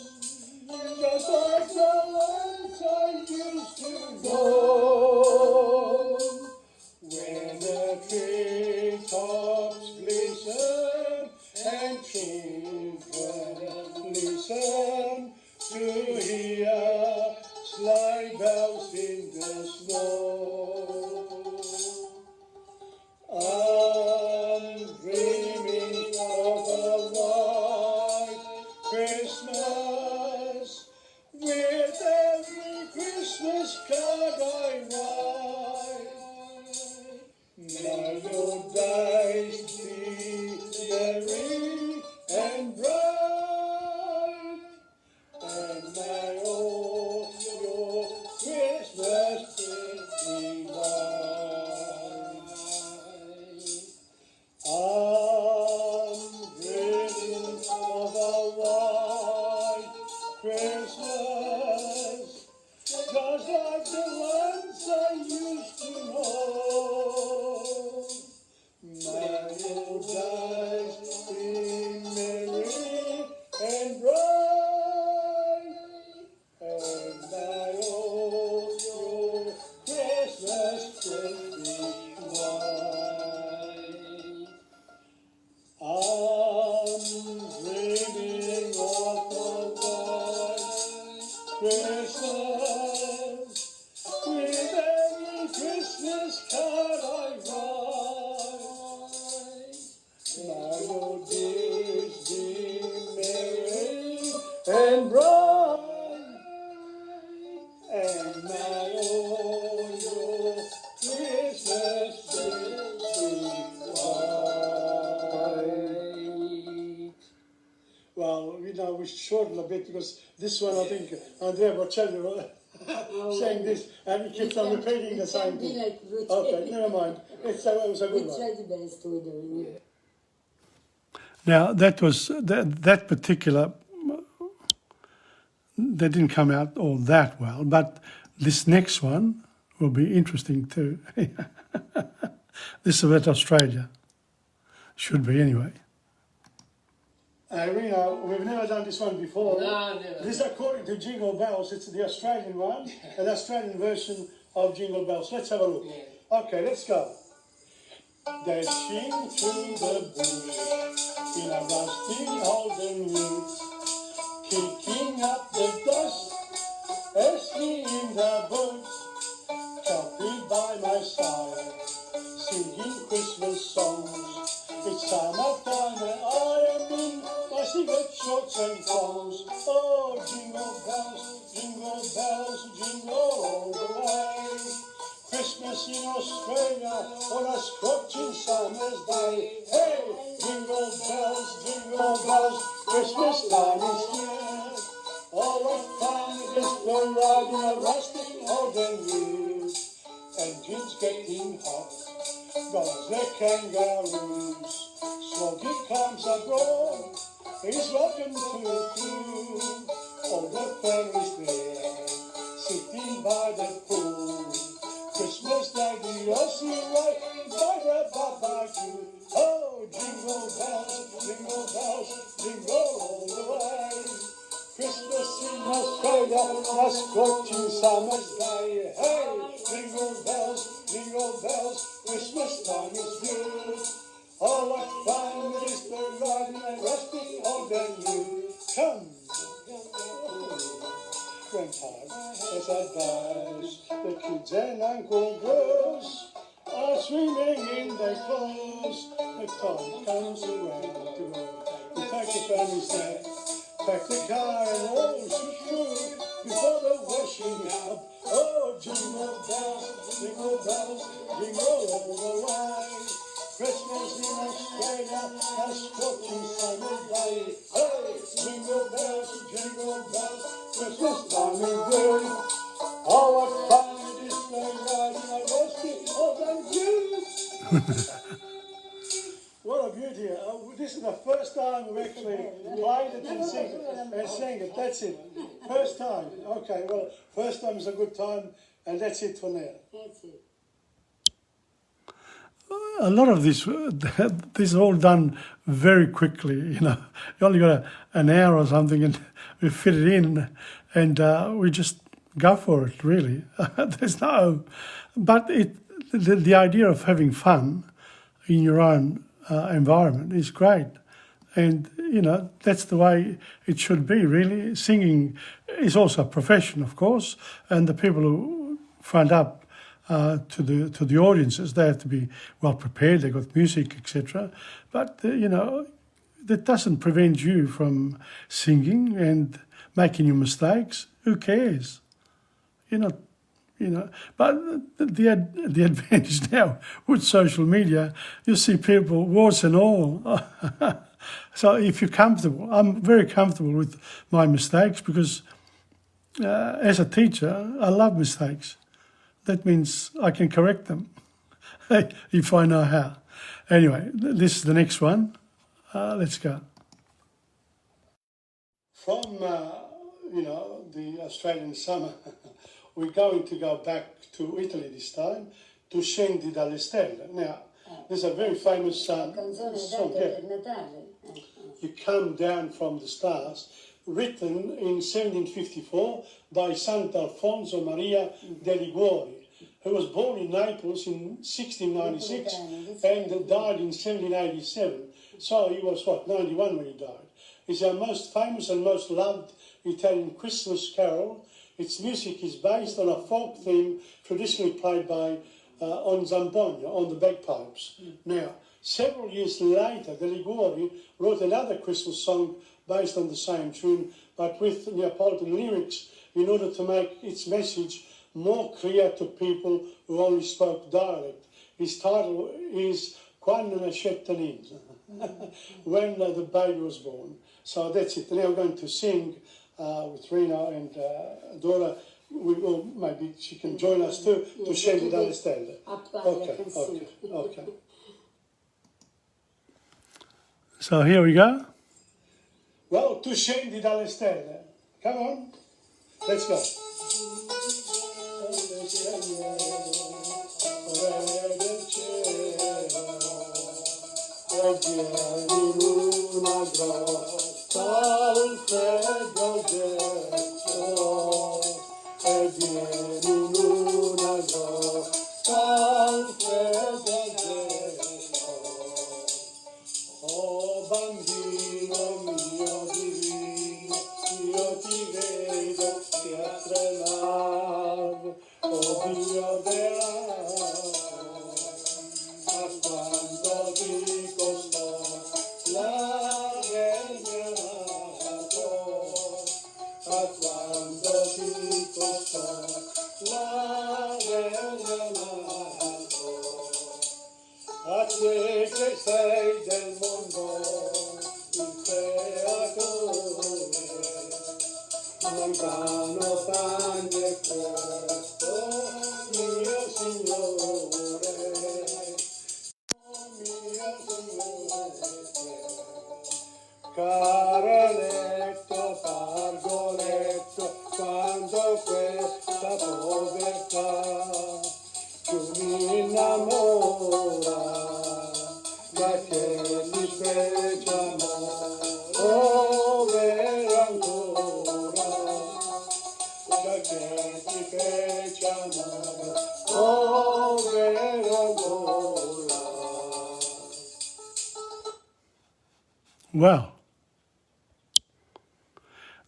Christmas card I write. May your days be merry and bright, and may all your Christmas days be bright. Well, we shorten a bit because this one I think Andrea Bocelli saying this, and he keeps on repeating the same thing. Okay, never mind. It was a good one. Try the best with it. Now that was that particular. They didn't come out all that well, but this next one will be interesting too. This is about Australia. Should be anyway. We've never done this one before. No, never. This is according to Jingle Bells. It's the Australian one, an Australian version of Jingle Bells. Let's have a look. Yeah. Okay, let's go. Dashing through the bush in a rusty golden ute, kicking up the dust, Esky in the boots, Choppy by my side, singing Christmas songs. It's summertime and I am in my cigarette shorts and thongs. Oh, jingle bells, jingle all the way. Christmas in Australia on a scorching summer's day. Hey, jingle bells, Christmas time is here. Oh, what fun it is to ride in a rusty golden ute. Engines getting hot, goes the kangaroos. Smokey comes abroad, he's welcome to too. All the family's there, sitting by the pool. Christmas Day, the Aussie right by the barbecue. Oh, jingle bells, jingle all the way. Christmas in Australia, a scorching summer's day. Hey, jingle bells, Christmas time is good. Oh, what fun it is to ride in a rusty golden ute. Come, grandpa, as I dash, the kids and Uncle Bruce are swimming in their clothes. The time comes around to go. We pack the family snack, pack the car and all shoot through before the washing up. Oh, jingle bells, jingle all the way. Christmas in Australia, a scorching summer day. Hey, jingle bells, Christmas time is good. Oh, what fun it is to ride in a rusty golden ute. What a beauty. This is the first time we've actually played it and sang it. That's it. First time. Okay, well, first time is a good time, and that's it for now. That's it. A lot of this is all done very quickly, You only got an hour or something and we fit it in and we just go for it, really. There's no... But the idea of having fun in your own environment is great. And, that's the way it should be, really. Singing is also a profession, of course, and the people who front up to the audiences, they have to be well prepared. They've got music, etc. But that doesn't prevent you from singing and making your mistakes. Who cares? But the advantage now with social media, you see people warts and all. So if you're comfortable, I'm very comfortable with my mistakes because as a teacher, I love mistakes. That means I can correct them if I know how. Anyway, this is the next one. Let's go. From, the Australian summer, we're going to go back to Italy this time, to Scendi dalle Stelle. Now, there's a very famous song here. You Come Down from the Stars, written in 1754 by Sant'Alfonso Maria de Liguori, who was born in Naples in 1696 and died in 1787. So he was, 91 when he died. It's our most famous and most loved Italian Christmas carol. Its music is based on a folk theme traditionally played by on zamponia, on the bagpipes. Now, several years later, De Liguori wrote another Christmas song based on the same tune, but with Neapolitan lyrics in order to make its message more clear to people who only spoke dialect. His title is Quando nascette l'India, when the baby was born. So that's it. Now we're going to sing with Rena and Dora. Or maybe she can join us too, to Scendi dalle stelle. Okay. So here we go. Well, Tu scendi dalle stelle. Come on, let's go. Oh bambino mio divino, io ti vedo che a tremar, oh Dio beato, a quanto ti costò la regnato, a quanto ti costò la regnato. A te che sei del mondo il creatore, lontano pane e cuore, oh mio Signore, caroletto, pargoletto, quando questa povertà più mi innamora, da che ti fece amore, oh vero ancora, da che ti fece amore, oh vero ancora. Well,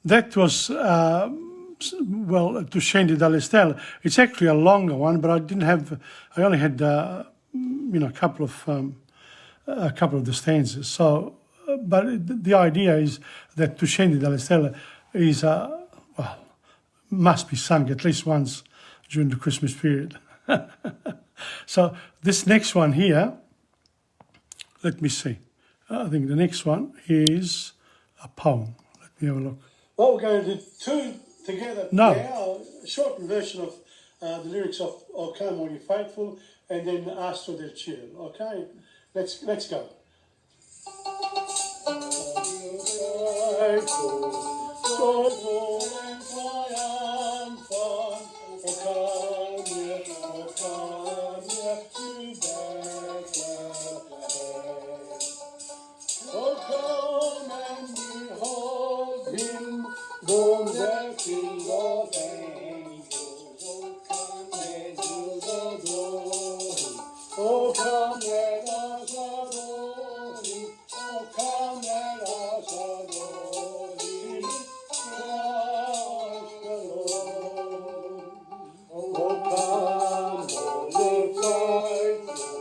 that was well, to Scendi dalle stelle. It's actually a longer one, but I only had a couple of the stanzas. So, but the idea is that to Scendi dalle stelle is must be sung at least once during the Christmas period. So this next one here, let me see. I think the next one is a poem. Let me have a look. Well, we're going to do two together now, a shortened version of the lyrics of O Come All You Faithful, and then Astro del Cielo. Okay, let's go. Oh, come and behold him, born the King of angels. Oh, come and do the glory. Oh, come let us adore him. Oh, come let us adore him. Christ the Lord. Oh, come, all the faithful.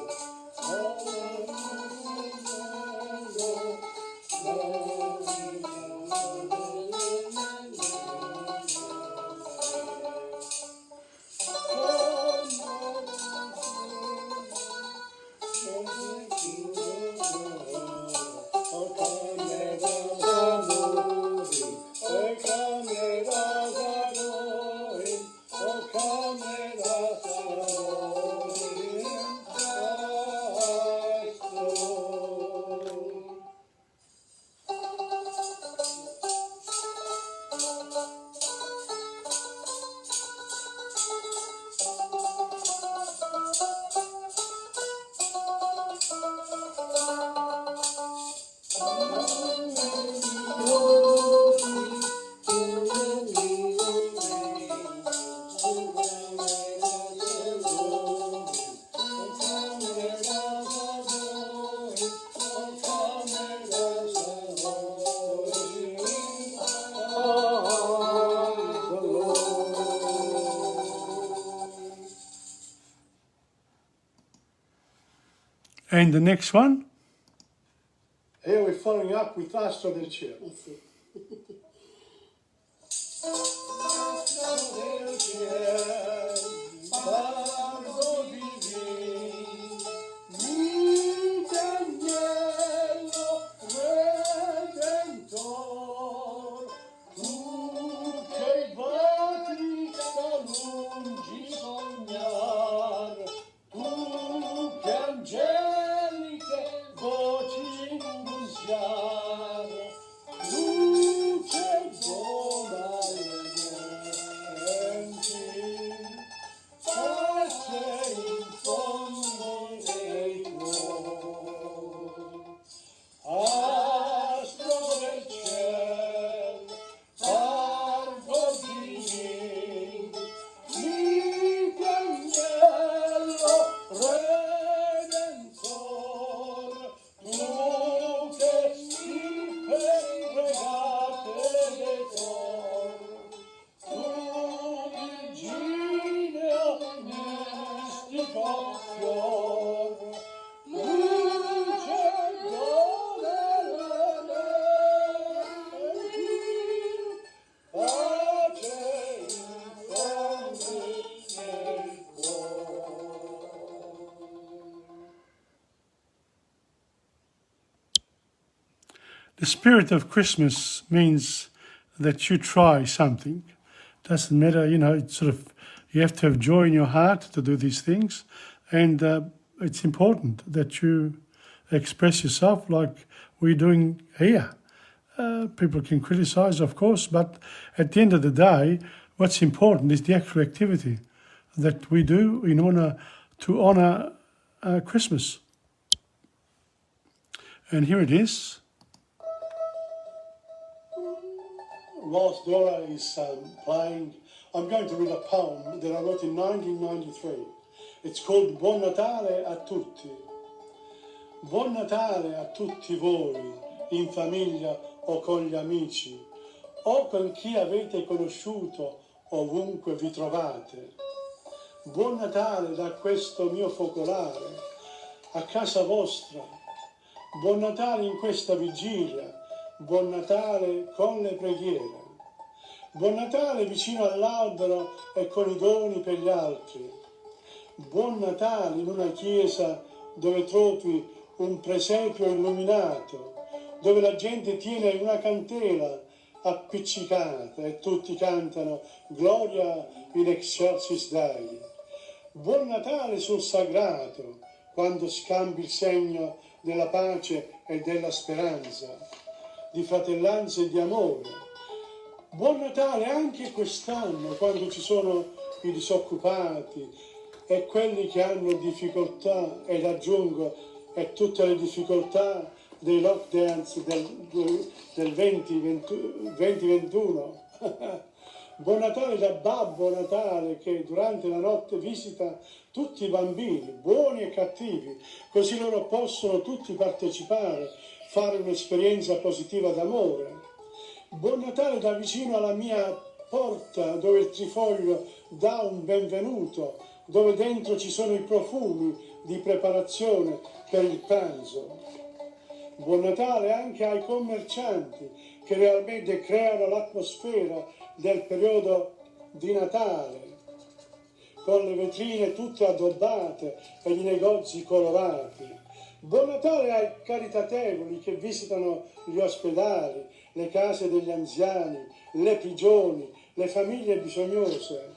And the next one? Here we're following up with Astro del Cielo. Eh sì. Astro del cielo, pardo divin, mite agnello redentor, tu che voti da lungi sognar, tu che angeliche voci annunziar, luce dona alle genti, pace in fondo dei cuori. Astro del ciel, pardo divin, mite agnello redentor, tu che stirpe regate de cor, tu virgineo mistico fior, luce dona pace in fondo del cuore. The spirit of Christmas means that you try something. Doesn't matter, it's sort of, you have to have joy in your heart to do these things. And it's important that you express yourself like we're doing here. People can criticize, of course, but at the end of the day, what's important is the actual activity that we do in order to honor Christmas. And here it is. Whilst Dora is playing, I'm going to read a poem that I wrote in 1993. It's called Buon Natale a tutti. Buon Natale a tutti voi, in famiglia o con gli amici, o con chi avete conosciuto ovunque vi trovate. Buon Natale da questo mio focolare, a casa vostra. Buon Natale in questa vigilia. Buon Natale con le preghiere. Buon Natale vicino all'albero e con i doni per gli altri. Buon Natale in una chiesa dove trovi un presepio illuminato, dove la gente tiene una candela appiccicata e tutti cantano Gloria in excelsis Dei. Buon Natale sul sagrato, quando scambi il segno della pace e della speranza, di fratellanza e di amore. Buon Natale anche quest'anno, quando ci sono i disoccupati e quelli che hanno difficoltà, ed aggiungo, e tutte le difficoltà dei lockdowns del 2021. Buon Natale da Babbo Natale, che durante la notte visita tutti i bambini, buoni e cattivi, così loro possono tutti partecipare, fare un'esperienza positiva d'amore. Buon Natale da vicino alla mia porta, dove il trifoglio dà un benvenuto, dove dentro ci sono i profumi di preparazione per il pranzo. Buon Natale anche ai commercianti che realmente creano l'atmosfera del periodo di Natale, con le vetrine tutte addobbate e i negozi colorati. Buon Natale ai caritatevoli che visitano gli ospedali, le case degli anziani, le prigioni, le famiglie bisognose.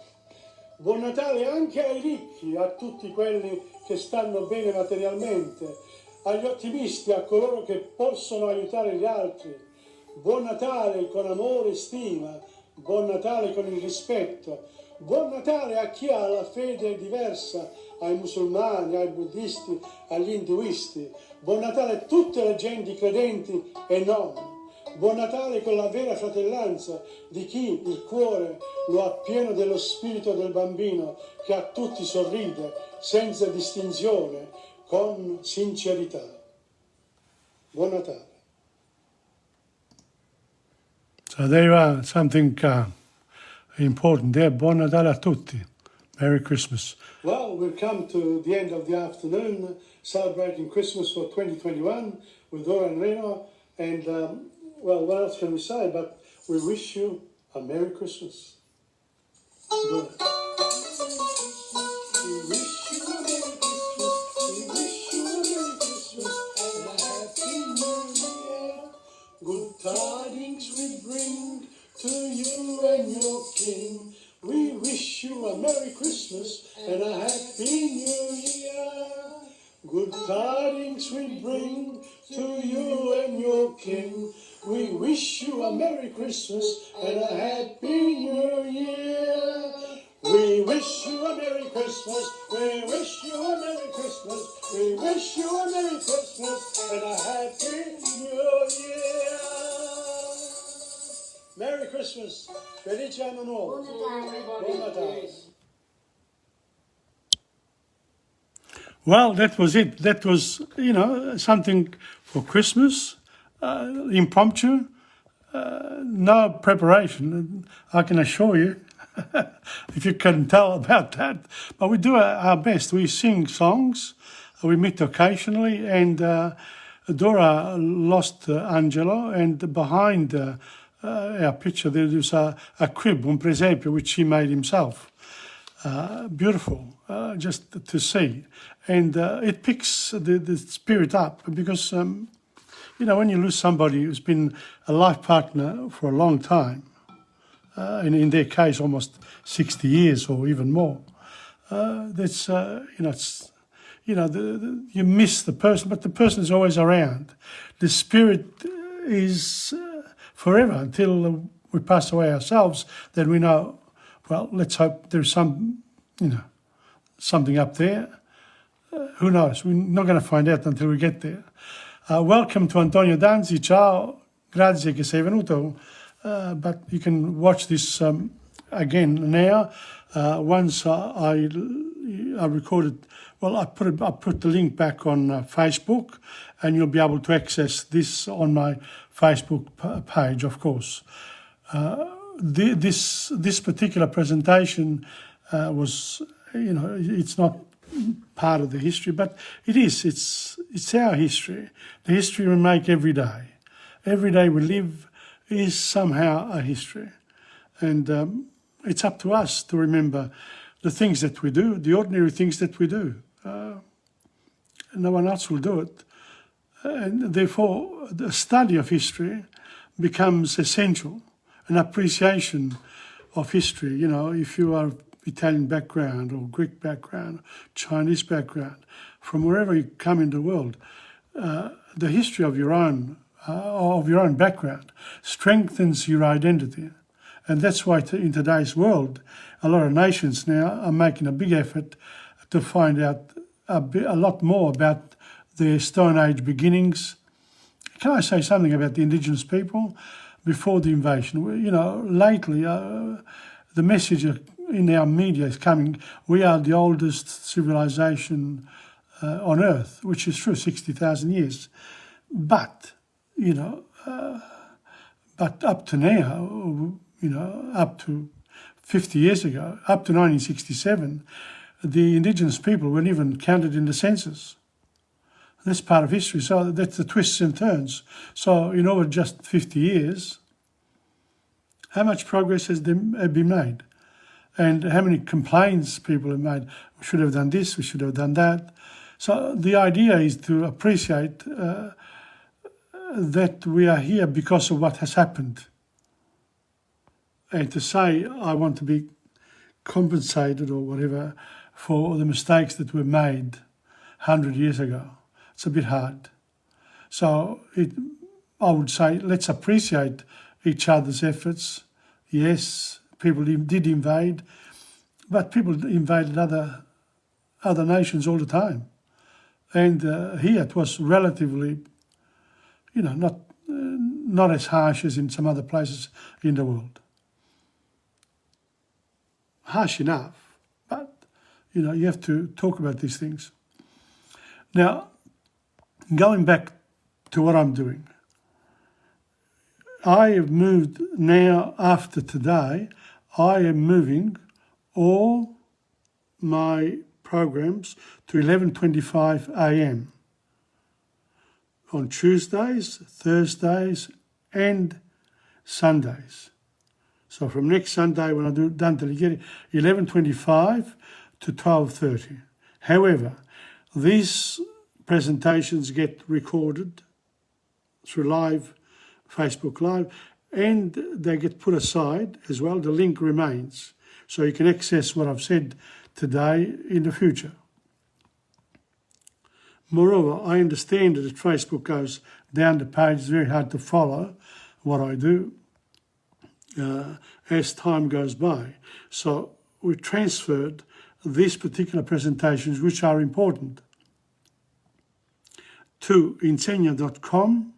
Buon Natale anche ai ricchi, a tutti quelli che stanno bene materialmente, agli ottimisti, a coloro che possono aiutare gli altri. Buon Natale con amore e stima, buon Natale con il rispetto, buon Natale a chi ha la fede diversa, ai musulmani, ai buddisti, agli induisti. Buon Natale a tutte le genti credenti e non. Buon Natale con la vera fratellanza di chi il cuore lo ha pieno dello spirito del bambino che a tutti sorride senza distinzione, con sincerità. Buon Natale. So there you are, something important there. Buon Natale a tutti. Merry Christmas. Well, we've come to the end of the afternoon, celebrating Christmas for 2021 with Dora and Reno. And, well, what else can we say? But we wish you a Merry Christmas. Dora. We wish you a Merry Christmas. We wish you a Merry Christmas and a Happy New Year. Good tidings we bring to you and your King. We wish you a Merry Christmas and a Happy New Year. Good tidings we bring to you and your King. We wish you a Merry Christmas and a Happy New Year. We wish you a Merry Christmas. We wish you a Merry Christmas. We wish you a Merry Christmas and a Happy New Year. Merry Christmas. Felice Anno Nuovo. Buon Natale. Well, that was it. That was, something for Christmas, impromptu, no preparation, I can assure you, if you can tell about that. But we do our best. We sing songs, we meet occasionally, and Dora lost Angelo, and behind our picture there is a crib, un presepio, which he made himself. Beautiful, just to see. And it picks the spirit up because, when you lose somebody who's been a life partner for a long time, and in their case almost 60 years or even more, that's, you miss the person, but the person is always around. The spirit is forever until we pass away ourselves. Then we know, well, let's hope there's something up there. Who knows? We're not going to find out until we get there. Welcome to Antonio Danzi. Ciao. Grazie che sei venuto. But you can watch this again now. Once I recorded, well, I put the link back on Facebook, and you'll be able to access this on my Facebook page, of course. This particular presentation was, it's not part of the history, but it is. It's our history. The history we make every day. Every day we live is somehow a history, and it's up to us to remember the things that we do, the ordinary things that we do. No one else will do it, and therefore the study of history becomes essential. An appreciation of history, if you are Italian background or Greek background, Chinese background, from wherever you come in the world, the history of your own background strengthens your identity. And that's why in today's world, a lot of nations now are making a big effort to find out a lot more about their Stone Age beginnings. Can I say something about the Indigenous people? Before the invasion, lately the message in our media is coming, we are the oldest civilization on Earth, which is true, 60,000 years. But, but up to now, up to 50 years ago, up to 1967, the Indigenous people weren't even counted in the census. That's part of history. So that's the twists and turns. So in over just 50 years, how much progress has been made? And how many complaints people have made? We should have done this, we should have done that. So the idea is to appreciate that we are here because of what has happened. And to say, I want to be compensated or whatever for the mistakes that were made 100 years ago. It's a bit hard. So I would say, let's appreciate each other's efforts. Yes, people did invade, but people invaded other nations all the time. And here it was relatively, not as harsh as in some other places in the world. Harsh enough, but, you have to talk about these things. Now, going back to what I'm doing, I have moved now, after today, I am moving all my programs to 11:25 a.m. on Tuesdays, Thursdays and Sundays. So from next Sunday when I do Dante Alighieri, 11:25 to 12:30. However, these presentations get recorded through Facebook Live, and they get put aside as well. The link remains, so you can access what I've said today in the future. Moreover, I understand that if Facebook goes down the page, it's very hard to follow what I do as time goes by. So we transferred these particular presentations, which are important, to Insegna.com.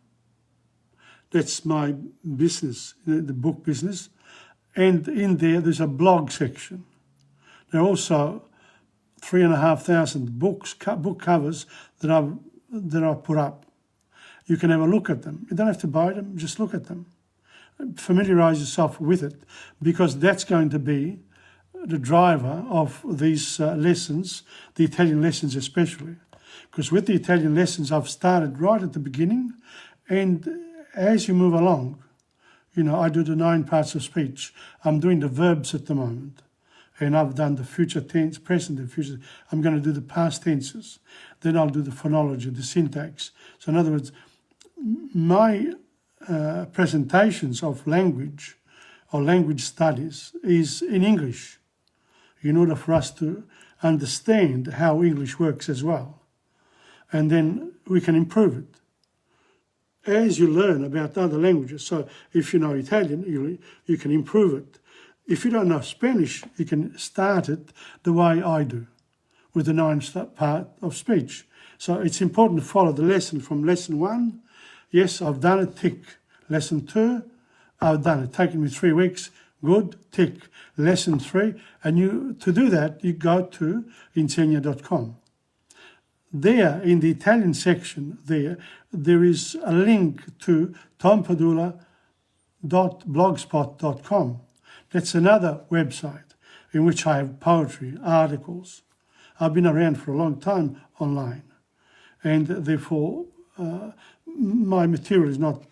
That's my business, the book business. And in there's a blog section. There are also 3,500 book covers that I've put up. You can have a look at them. You don't have to buy them, just look at them. Familiarise yourself with it, because that's going to be the driver of these lessons, the Italian lessons especially. Because with the Italian lessons, I've started right at the beginning, and as you move along, I do the 9 parts of speech. I'm doing the verbs at the moment, and I've done the future tense, present and future. I'm going to do the past tenses. Then I'll do the phonology, the syntax. So in other words, my presentations of language or language studies is in English, in order for us to understand how English works as well. And then we can improve it as you learn about other languages. So if you know Italian, you can improve it. If you don't know Spanish, you can start it the way I do, with the 9 part of speech. So it's important to follow the lesson from lesson 1. Yes, I've done it, tick. Lesson 2, I've done it. Taken me 3 weeks, good, tick. Lesson 3, and to do that, you go to Insegna.com. There, in the Italian section, there is a link to TomPadula.blogspot.com. That's another website in which I have poetry, articles. I've been around for a long time online, and therefore my material is not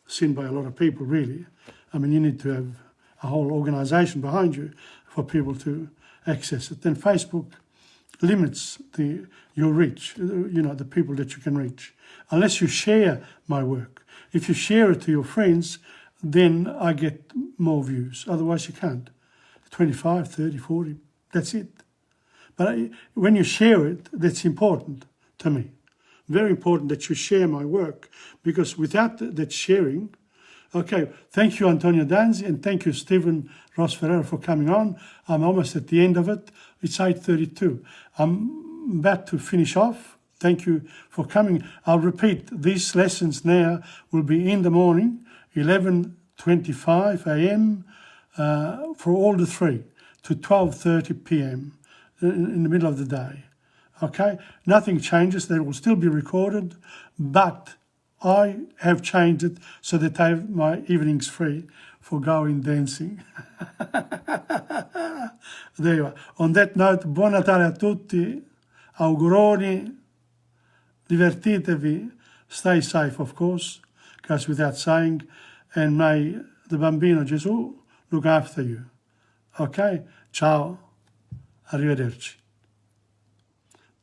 seen by a lot of people, really. I mean, you need to have a whole organisation behind you for people to access it. Then Facebook limits your reach, the people that you can reach, unless you share my work. If you share it to your friends, then I get more views. Otherwise, you can't. 25, 30, 40, that's it. But when you share it, that's important to me. Very important that you share my work, because without that sharing, okay, thank you, Antonio Danzi, and thank you, Stephen Ross Ferreira, for coming on. I'm almost at the end of it. It's 8:32. I'm about to finish off. Thank you for coming. I'll repeat, these lessons now will be in the morning, 11:25 a.m. For all the 3 to 12:30 p.m. in the middle of the day. Okay, nothing changes. They will still be recorded, but I have changed it so that I have my evenings free for going dancing. There you are. On that note, buon Natale a tutti, auguroni, divertitevi, stay safe, of course, goes without saying, and may the Bambino Gesù look after you. Okay, ciao, arrivederci.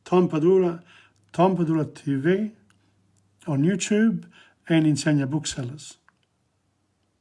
TomPadulaTV on YouTube and Insegna Booksellers.